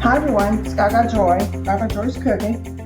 Hi everyone, it's Gagajoy, Gagajoy's Cooking,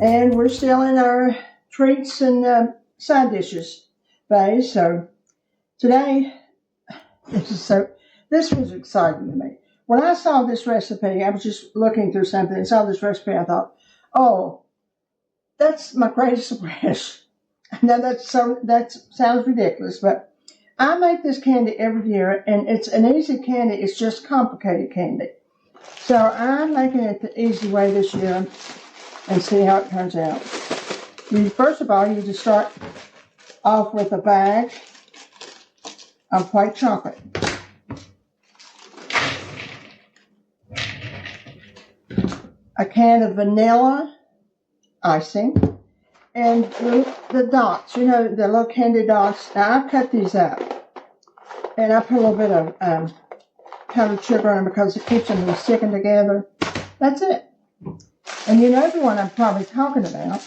and we're still in our treats and side dishes phase. So today, this was exciting to me. When I saw this recipe, I was just looking through something and saw this recipe. I thought, oh, that's my greatest wish. Now that sounds ridiculous, but I make this candy every year, and it's an easy candy. It's just complicated candy. So I'm making it the easy way this year and see how it turns out. First of all, you just start off with a bag of white chocolate. A can of vanilla icing. And the dots, you know, the little candy dots. Now, I cut these up. And I put a little bit of powdered sugar on them because it keeps them from sticking together. That's it. And you know the one I'm probably talking about.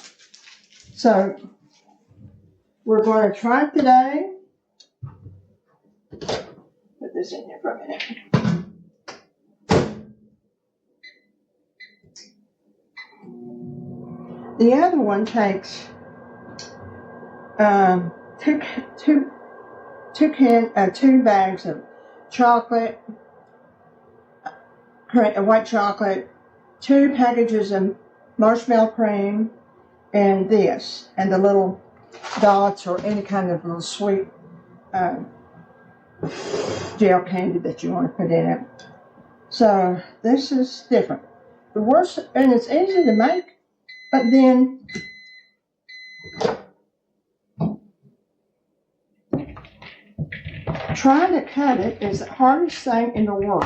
So, we're going to try it today. Put this in here for a minute. The other one takes two bags of chocolate, white chocolate, 2 packages of marshmallow cream, and this, and the little dots or any kind of little sweet gel candy that you want to put in it. So this is different. The worst, and it's easy to make, but then trying to cut it is the hardest thing in the world.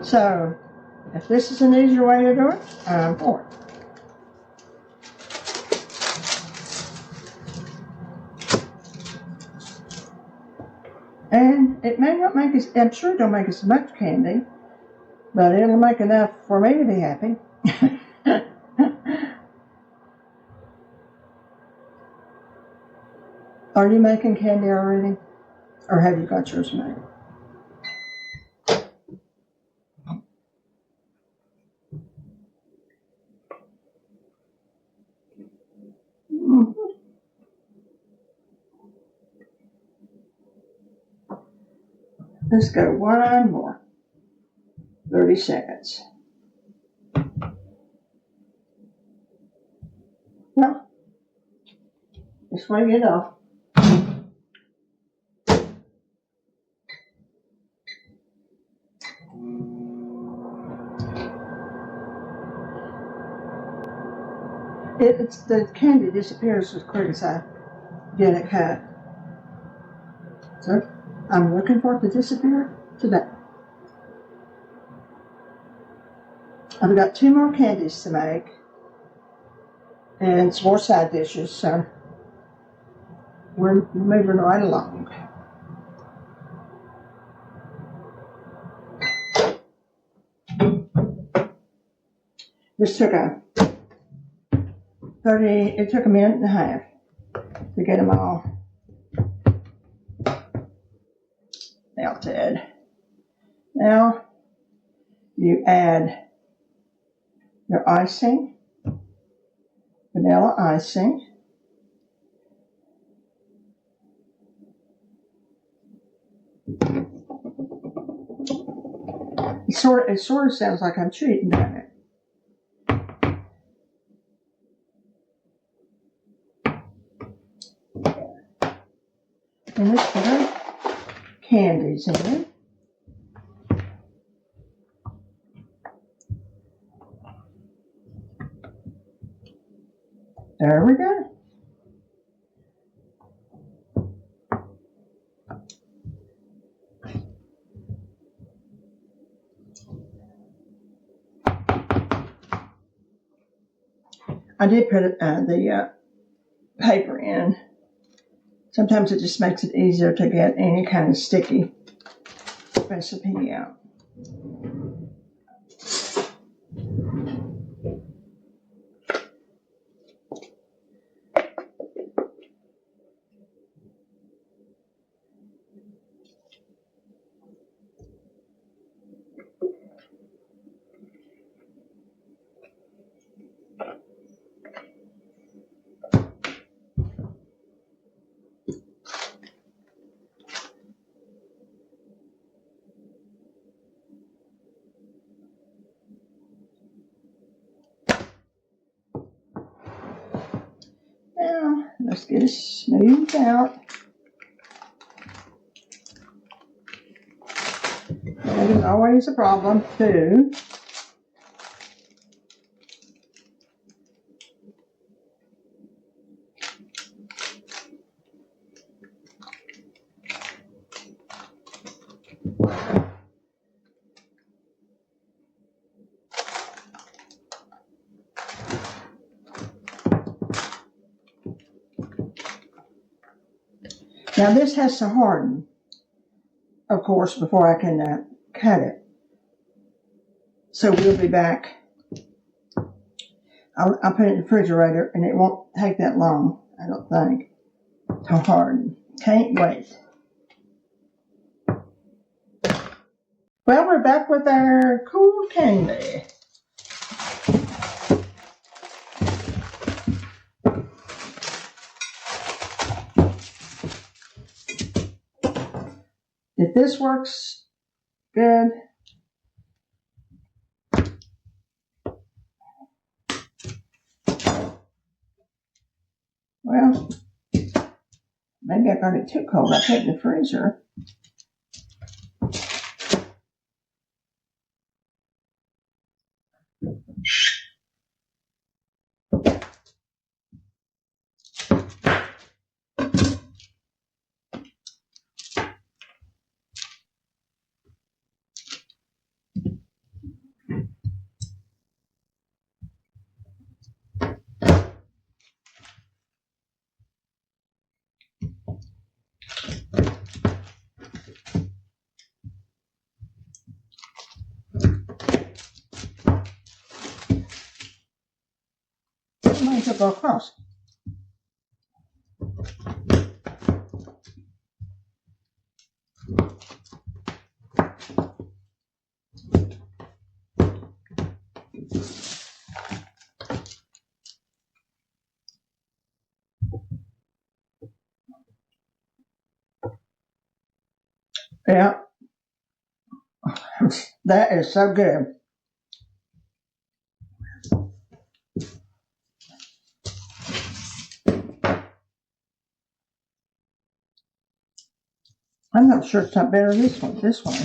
So, if this is an easier way to do it, I'm for it. And it may not make us, I'm sure it don't make as much candy, but it'll make enough for me to be happy. Are you making candy already? Or have you got yours made? Let's go one more. 30 seconds. Well, just swing it off. The candy disappears as quick as I get it cut. So I'm looking for it to disappear today. I've got 2 more candies to make and some more side dishes, so we're moving right along. This took it took a minute and a half to get them all melted. Now you add your icing, vanilla icing. It sort of sounds like I'm cheating, doesn't it? And let's put our candies in. There we go. I did put the paper in. Sometimes it just makes it easier to get any kind of sticky recipe out. Let's get it smoothed out. That is always a problem too. Now this has to harden, of course, before I can cut it. So we'll be back. I'll put it in the refrigerator, and it won't take that long, I don't think, to harden. Can't wait. Well, we're back with our cool candy. If this works good, well, maybe I got it too cold. I put it in the freezer. Might as well go across. Yeah, that is so good. I'm not sure it's not better this one.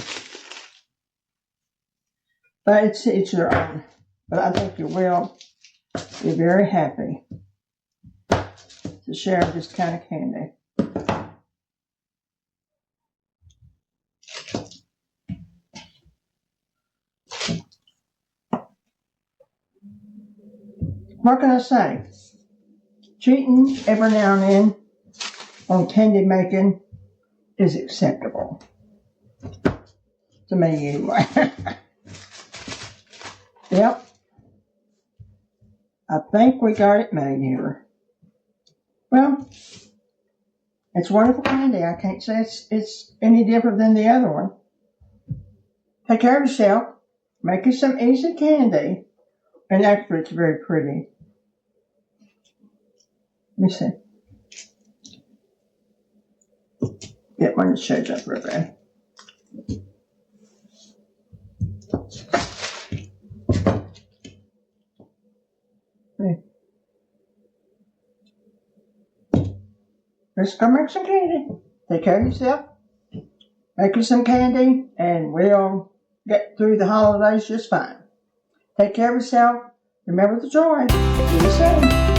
But it's your own. But I think you will be very happy to share this kind of candy. What can I say? Cheating every now and then on candy making is acceptable. To me, anyway. Yep. I think we got it made here. Well, it's wonderful candy. I can't say it's any different than the other one. Take care of yourself. Make you some easy candy. And actually, it's very pretty. Let me see. Get one that shows up real bad. Let's go make some candy. Take care of yourself. Make you some candy, and we'll get through the holidays just fine. Take care of yourself. Remember the joy. See you soon.